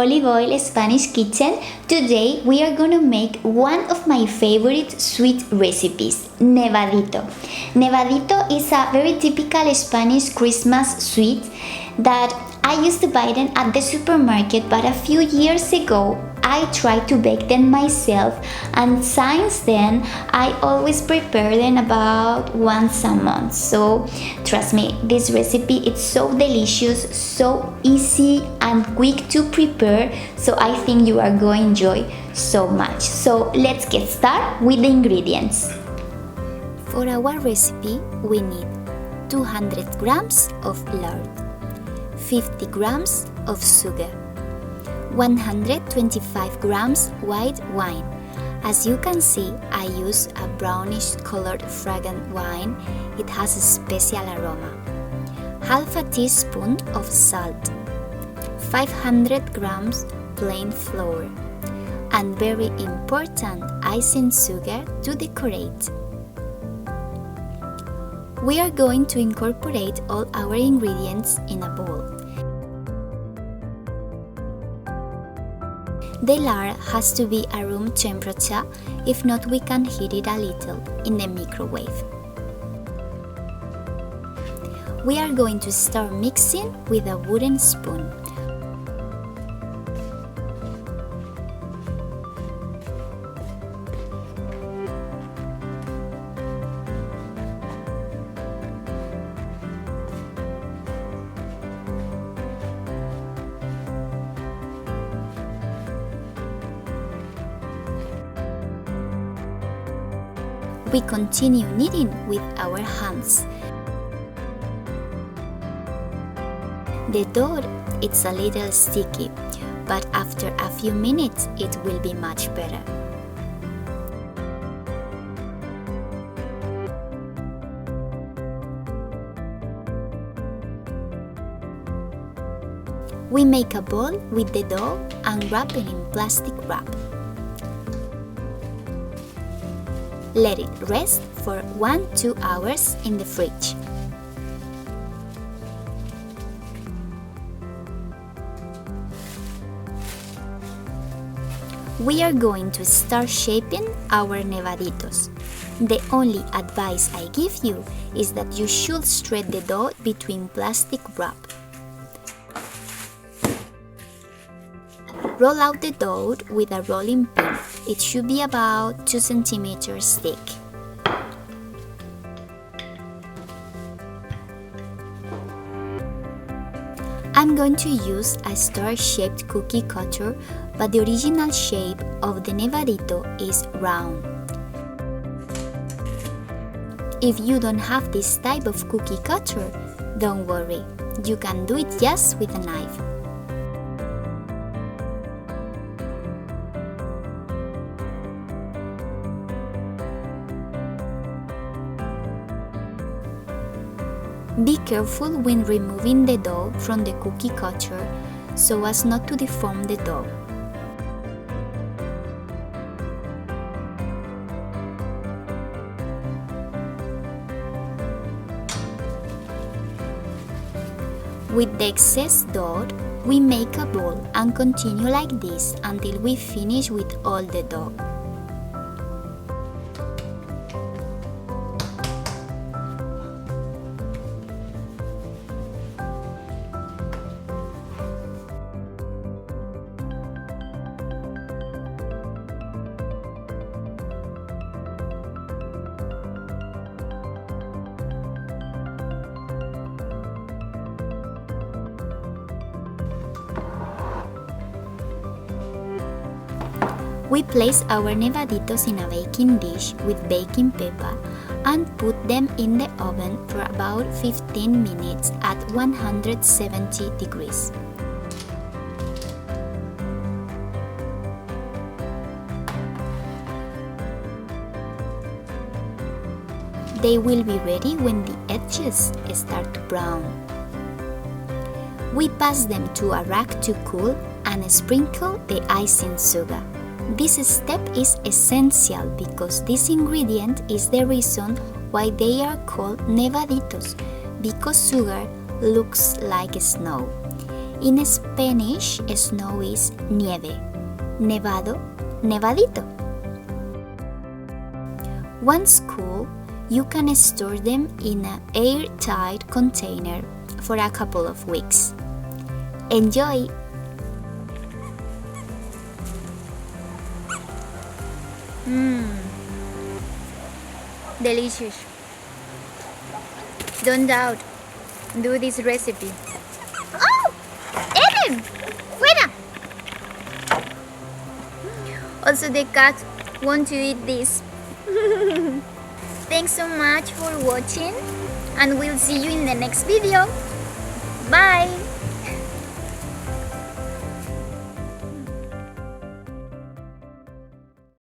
Olive Oil Spanish Kitchen. Today we are gonna make one of my favorite sweet recipes, nevadito. Nevadito is a very typical Spanish Christmas sweet that I used to buy them at the supermarket, but a few years ago I tried to bake them myself, and since then I always prepare them about once a month. So trust me, this recipe is so delicious, so easy and quick to prepare, so I think you are going to enjoy so much. So let's get started with the ingredients. For our recipe we need 200 grams of lard, 50 grams of sugar, 125 grams white wine. As you can see, I use a brownish colored fragrant wine. It has a special aroma. Half a teaspoon of salt, 500 grams plain flour, and very important, icing sugar to decorate. We are going to incorporate all our ingredients in a bowl. The lard has to be at room temperature, if not we can heat it a little in the microwave. We are going to start mixing with a wooden spoon. We continue kneading with our hands. The dough is a little sticky, but after a few minutes it will be much better. We make a ball with the dough and wrap it in plastic wrap. Let it rest for 1-2 hours in the fridge. We are going to start shaping our nevaditos. The only advice I give you is that you should spread the dough between plastic wrap. Roll out the dough with a rolling pin. It should be about 2 centimeters thick. I'm going to use a star-shaped cookie cutter, but the original shape of the nevadito is round. If you don't have this type of cookie cutter, don't worry, you can do it just with a knife. Be careful when removing the dough from the cookie cutter so as not to deform the dough. With the excess dough, we make a ball and continue like this until we finish with all the dough. We place our nevaditos in a baking dish with baking paper and put them in the oven for about 15 minutes at 170 degrees. They will be ready when the edges start to brown. We pass them to a rack to cool and sprinkle the icing sugar. This step is essential because this ingredient is the reason why they are called nevaditos, because sugar looks like snow. In Spanish, snow is nieve, nevado, nevadito. Once cool, you can store them in an airtight container for a couple of weeks. Enjoy! Delicious. Don't doubt. Do this recipe. Oh! Ellen! Fuera! Also, the cat wants to eat this. Thanks so much for watching, and we'll see you in the next video. Bye!